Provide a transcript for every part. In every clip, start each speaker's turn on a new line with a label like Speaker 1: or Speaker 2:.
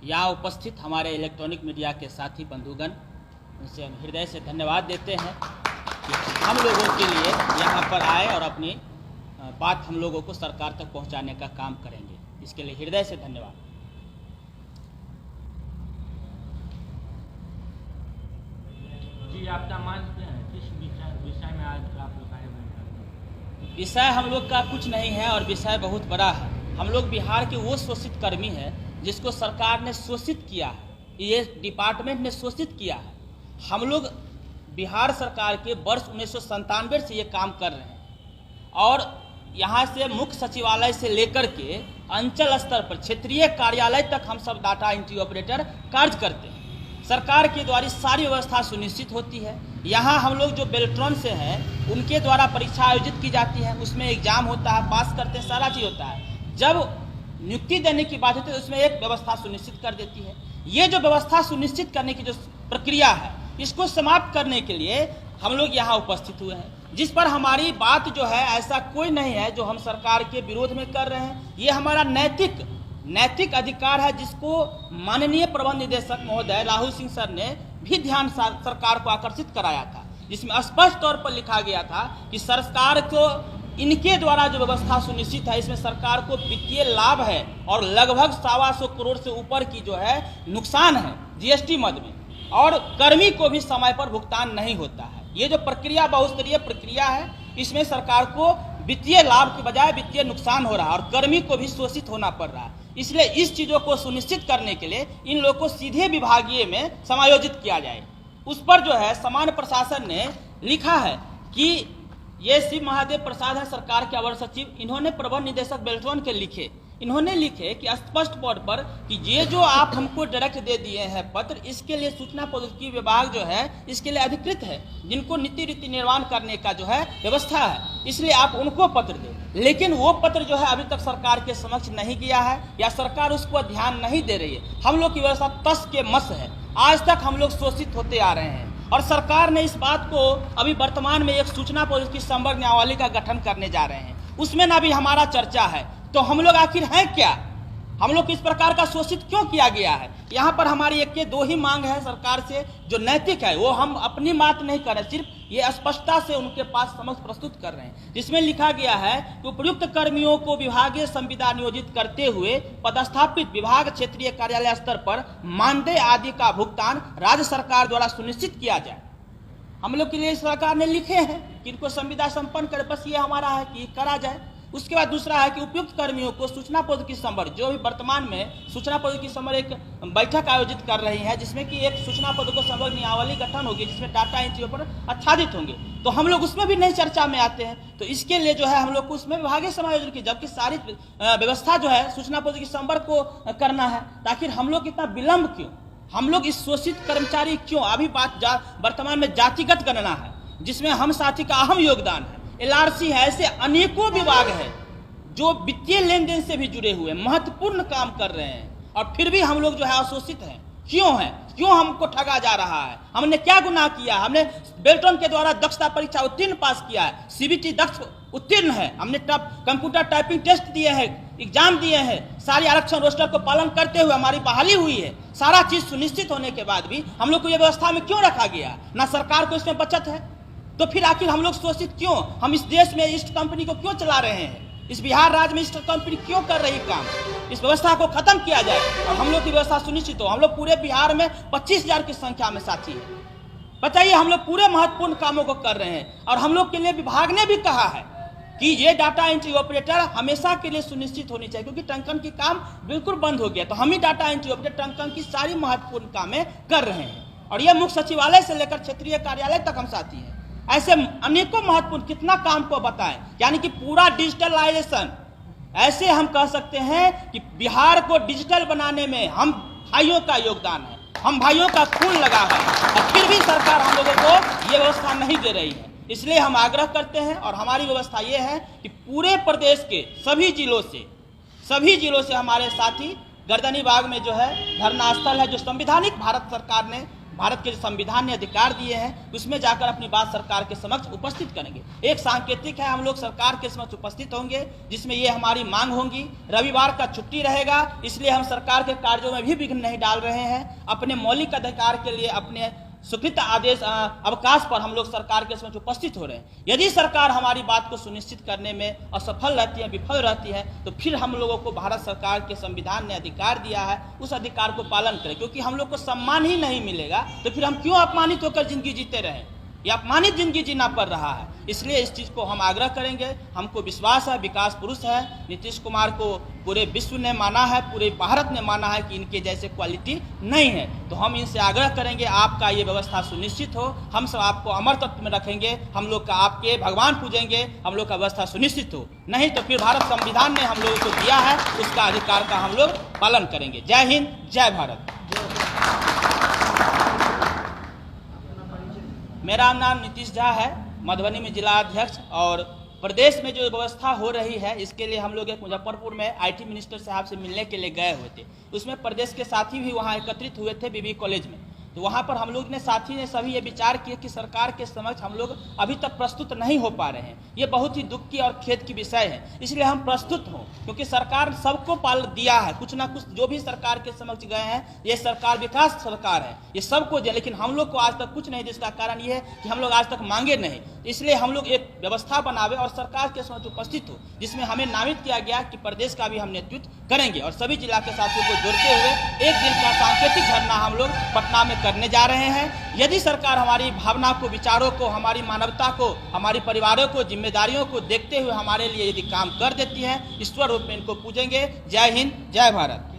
Speaker 1: यहाँ उपस्थित हमारे इलेक्ट्रॉनिक मीडिया के साथी बंधुगण, उनसे हम हृदय से धन्यवाद देते हैं कि हम लोगों के लिए यहाँ पर आए और अपनी बात हम लोगों को सरकार तक पहुँचाने का काम करेंगे। इसके लिए हृदय से धन्यवाद।
Speaker 2: जी, आपका मंच किस विषय में आज आप लोग आए हुए?
Speaker 1: विषय हम लोग का कुछ नहीं है और विषय बहुत बड़ा है। हम लोग बिहार के वो शोषित कर्मी हैं जिसको सरकार ने शोषित किया है, ये डिपार्टमेंट ने शोषित किया है। हम लोग बिहार सरकार के वर्ष 1997 से ये काम कर रहे हैं और यहाँ से मुख्य सचिवालय से लेकर के अंचल स्तर पर क्षेत्रीय कार्यालय तक हम सब डाटा एंट्री ऑपरेटर कार्य करते हैं। सरकार के द्वारा सारी व्यवस्था सुनिश्चित होती है। यहाँ हम लोग जो बेल्ट्रॉन से हैं उनके द्वारा परीक्षा आयोजित की जाती है, उसमें एग्जाम होता है, पास करते हैं, सारा चीज़ होता है। जब नियुक्ति देने की बात होती है उसमें एक व्यवस्था सुनिश्चित कर देती है। ये जो व्यवस्था सुनिश्चित करने की जो प्रक्रिया है, इसको समाप्त करने के लिए हम लोग यहाँ उपस्थित हुए हैं, जिस पर हमारी बात जो है ऐसा कोई नहीं है जो हम सरकार के विरोध में कर रहे हैं। ये हमारा नैतिक अधिकार है, जिसको माननीय प्रबंध निदेशक महोदय राहुल सिंह सर ने भी ध्यान सरकार को आकर्षित कराया था, जिसमें स्पष्ट तौर पर लिखा गया था कि सरकार को इनके द्वारा जो व्यवस्था सुनिश्चित है, इसमें सरकार को वित्तीय लाभ है और लगभग 125 करोड़ से ऊपर की जो है नुकसान है जीएसटी मद में, और कर्मी को भी समय पर भुगतान नहीं होता है। ये जो प्रक्रिया बहुस्तरीय प्रक्रिया है, इसमें सरकार को वित्तीय लाभ के बजाय वित्तीय नुकसान हो रहा है और कर्मी को भी शोषित होना पड़ रहा है। इसलिए इस चीज़ों को सुनिश्चित करने के लिए इन लोगों को सीधे विभागीय में समायोजित किया जाए। उस पर जो है सामान्य प्रशासन ने लिखा है कि ये शिव महादेव प्रसाद है, सरकार के अवर सचिव, इन्होंने प्रबंध निदेशक बेल्ट्रॉन के इन्होंने लिखे कि स्पष्ट तौर पर कि ये जो आप हमको डायरेक्ट दे दिए हैं पत्र, इसके लिए सूचना प्रौद्योगिकी विभाग जो है इसके लिए अधिकृत है, जिनको नीति रीति निर्माण करने का जो है व्यवस्था है, इसलिए आप उनको पत्र दें। लेकिन वो पत्र जो है अभी तक सरकार के समक्ष नहीं गया है या सरकार उसको ध्यान नहीं दे रही है। हम लोग की व्यवस्था तस के मस है, आज तक हम लोग शोषित होते आ रहे हैं और सरकार ने इस बात को अभी वर्तमान में एक सूचना प्रौद्योगिकी संवर्ग न्यायालय का गठन करने जा रहे हैं, उसमें ना भी हमारा चर्चा है। तो हम लोग आखिर हैं क्या? हम लोग इस प्रकार का शोषित क्यों किया गया है? यहाँ पर हमारी एक के दो ही मांग है सरकार से जो नैतिक है, वो हम अपनी बात नहीं कर रहे, सिर्फ ये स्पष्टता से उनके पास समक्ष प्रस्तुत कर रहे हैं, जिसमें लिखा गया है कि उपयुक्त कर्मियों को विभागीय संविदा नियोजित करते हुए पदस्थापित विभाग क्षेत्रीय कार्यालय स्तर पर मानदेय आदि का भुगतान राज्य सरकार द्वारा सुनिश्चित किया जाए। हम लोग के लिए सरकार ने लिखे हैं कि इनको संविदा संपन्न करे, बस ये हमारा है कि करा जाए। उसके बाद दूसरा है कि उपयुक्त कर्मियों को सूचना प्रौद्योगिकी संवर्ग, जो भी वर्तमान में सूचना प्रौद्योगिकी संवर्ग एक बैठक आयोजित कर रही है, जिसमें कि एक सूचना प्रौद्योगिकी संवर्ग नियमावली गठन होगी, जिसमें डाटा एंट्री पर आच्छादित होंगे, तो हम लोग उसमें भी नहीं चर्चा में आते हैं। तो इसके लिए जो है हम लोग को उसमें विभागीय समायोजन की, जबकि सारी व्यवस्था जो है सूचना प्रौद्योगिकी संवर्ग को करना है, ताकि हम लोग इतना विलम्ब क्यों, हम लोग इस शोषित कर्मचारी क्यों? अभी बात वर्तमान में जातिगत गणना है, जिसमें हम साथी का अहम योगदान है, LRC है, ऐसे अनेकों विभाग हैं जो वित्तीय लेन देन से भी जुड़े हुए महत्वपूर्ण काम कर रहे हैं, और फिर भी हम लोग जो है अशोषित हैं। क्यों है? क्यों हमको ठगा जा रहा है? हमने क्या गुनाह किया? हमने बेल्ट्रॉन के द्वारा दक्षता परीक्षा उत्तीर्ण पास किया है, CBT दक्ष उत्तीर्ण है, हमने कंप्यूटर टाइपिंग टेस्ट दिए हैं, एग्जाम दिए हैं, सारी आरक्षण रोस्टर को पालन करते हुए हमारी बहाली हुई है। सारा चीज सुनिश्चित होने के बाद भी हम लोग को ये व्यवस्था में क्यों रखा गया? ना सरकार को इसमें बचत है, तो फिर आखिर हम लोग शोषित क्यों? हम इस देश में ईस्ट कंपनी को क्यों चला रहे हैं? इस बिहार राज्य में ईस्ट कंपनी क्यों कर रही काम? इस व्यवस्था को खत्म किया जाए और हम लोग की व्यवस्था सुनिश्चित हो। हम लोग पूरे बिहार में 25,000 की संख्या में साथी है, बताइए, हम लोग पूरे महत्वपूर्ण कामों को कर रहे हैं और हम लोग के लिए विभाग ने भी कहा है कि ये डाटा एंट्री ऑपरेटर हमेशा के लिए सुनिश्चित होनी चाहिए, क्योंकि टंकन की काम बिल्कुल बंद हो गया। तो हम ही डाटा एंट्री ऑपरेटर टंकन की सारी महत्वपूर्ण कामें कर रहे हैं और ये मुख्य सचिवालय से लेकर क्षेत्रीय कार्यालय तक हम साथी हैं। ऐसे अनेकों महत्वपूर्ण कितना काम को बताएं, यानी कि पूरा डिजिटलाइजेशन, ऐसे हम कह सकते हैं कि बिहार को डिजिटल बनाने में हम भाइयों का योगदान है, हम भाइयों का खून लगा है, और फिर भी सरकार हम लोगों को ये व्यवस्था नहीं दे रही है। इसलिए हम आग्रह करते हैं और हमारी व्यवस्था ये है कि पूरे प्रदेश के सभी जिलों से हमारे साथी गर्दनीबाग में जो है धरना स्थल है, जो संविधानिक भारत सरकार ने भारत के संविधान ने अधिकार दिए हैं, उसमें जाकर अपनी बात सरकार के समक्ष उपस्थित करेंगे। एक सांकेतिक है, हम लोग सरकार के समक्ष उपस्थित होंगे जिसमें ये हमारी मांग होंगी। रविवार का छुट्टी रहेगा, इसलिए हम सरकार के कार्यों में भी विघ्न नहीं डाल रहे हैं। अपने मौलिक अधिकार के लिए, अपने स्वीकृत आदेश अवकाश पर हम लोग सरकार के समक्ष उपस्थित हो रहे हैं। यदि सरकार हमारी बात को सुनिश्चित करने में असफल रहती है, विफल रहती है, तो फिर हम लोगों को भारत सरकार के संविधान ने अधिकार दिया है, उस अधिकार को पालन करें। क्योंकि हम लोग को सम्मान ही नहीं मिलेगा तो फिर हम क्यों अपमानित होकर जिंदगी जीते रहें? ये अपमानित जिंदगी जीना पड़ रहा है। इसलिए इस चीज़ को हम आग्रह करेंगे। हमको विश्वास है, विकास पुरुष है, नीतीश कुमार को पूरे विश्व ने माना है, पूरे भारत ने माना है कि इनके जैसे क्वालिटी नहीं है। तो हम इनसे आग्रह करेंगे आपका ये व्यवस्था सुनिश्चित हो। हम सब आपको अमर तत्व में रखेंगे, हम लोग का आपके भगवान पूजेंगे, हम लोग का व्यवस्था सुनिश्चित हो। नहीं तो फिर भारत संविधान ने हम लोगों को दिया है, उसका अधिकार का हम लोग पालन करेंगे। जय हिंद, जय भारत। मेरा नाम नीतीश झा है, मधुबनी में जिला अध्यक्ष। और प्रदेश में जो व्यवस्था हो रही है, इसके लिए हम लोग एक मुजफ्फरपुर में आईटी मिनिस्टर साहब से मिलने के लिए गए हुए थे। उसमें प्रदेश के साथी भी वहाँ एकत्रित हुए थे बीबी कॉलेज में। तो वहाँ पर हम लोग ने, साथी ने सभी ये विचार किए कि सरकार के समक्ष हम लोग अभी तक प्रस्तुत नहीं हो पा रहे हैं। ये बहुत ही दुख की और खेद की विषय है, इसलिए हम प्रस्तुत हों। क्योंकि सरकार सबको पाल दिया है, कुछ ना कुछ जो भी सरकार के समक्ष गए हैं, ये सरकार विकास सरकार है, ये सबको दिया, लेकिन हम लोग को आज तक कुछ नहीं। जिसका कारण ये है कि हम लोग आज तक मांगे नहीं। इसलिए हम लोग एक व्यवस्था बनावे और सरकार के समक्ष उपस्थित हो, जिसमें हमें नामित किया गया कि प्रदेश का भी हम नेतृत्व करेंगे। और सभी जिला के साथियों को जोड़ते हुए एक दिन का सांकेतिक धरना हम लोग पटना में करने जा रहे हैं। यदि सरकार हमारी भावना को, विचारों को, हमारी मानवता को, हमारी परिवारों को, जिम्मेदारियों को देखते हुए हमारे लिए यदि काम कर देती है, ईश्वर रूप में इनको पूजेंगे। जय हिंद, जय भारत।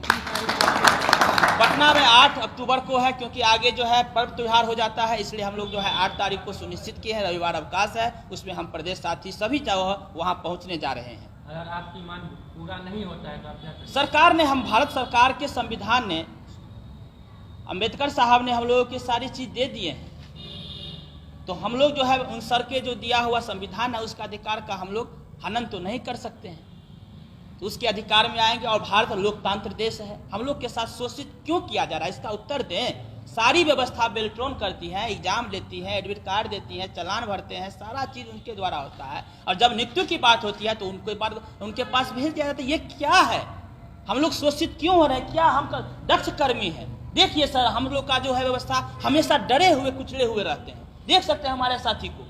Speaker 1: पटना में 8 अक्टूबर को है, क्योंकि आगे जो है पर्व त्योहार हो जाता है, इसलिए हम लोग जो है 8 तारीख को सुनिश्चित किए हैं। रविवार अवकाश है, उसमें हम प्रदेश साथी सभी वहाँ पहुँचने जा रहे हैं।
Speaker 2: अगर आपकी मांग पूरा नहीं होता है तो आप क्या करेंगे?
Speaker 1: सरकार ने, हम भारत सरकार के संविधान ने, अंबेडकर साहब ने हम लोगों की सारी चीज़ दे दिए हैं। तो हम लोग जो है उन सर के जो दिया हुआ संविधान है, उसका अधिकार का हम लोग हनन तो नहीं कर सकते हैं। तो उसके अधिकार में आएंगे। और भारत लोकतंत्र देश है, हम लोग के साथ शोषित क्यों किया जा रहा है, इसका उत्तर दें। सारी व्यवस्था बेल्ट्रॉन करती है, एग्जाम लेती है, एडमिट कार्ड देती है, चालान भरते हैं, सारा चीज़ उनके द्वारा होता है। और जब नियुक्ति की बात होती है तो उनके पास भेज दिया जाता है। ये क्या है? हम लोग शोषित क्यों हो रहे हैं? क्या हम दक्ष कर्मी हैं? देखिए सर, हम लोग का जो है व्यवस्था हमेशा डरे हुए, कुचले हुए रहते हैं। देख सकते हैं हमारे साथी को,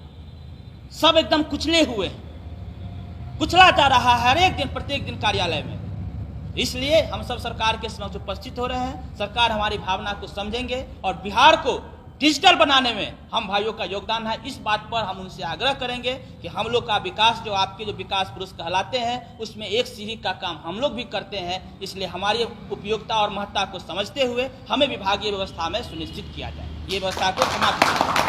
Speaker 1: सब एकदम कुचले हुए हैं, कुचला जा रहा है हर एक दिन, प्रत्येक दिन कार्यालय में। इसलिए हम सब सरकार के समक्ष उपस्थित हो रहे हैं। सरकार हमारी भावना को समझेंगे और बिहार को डिजिटल बनाने में हम भाइयों का योगदान है। इस बात पर हम उनसे आग्रह करेंगे कि हम लोग का विकास, जो आपके जो विकास पुरुष कहलाते हैं, उसमें एक सीढ़ी का काम हम लोग भी करते हैं। इसलिए हमारी उपयोगिता और महत्ता को समझते हुए हमें विभागीय व्यवस्था में सुनिश्चित किया जाए, ये व्यवस्था को समाप्त किया जाए।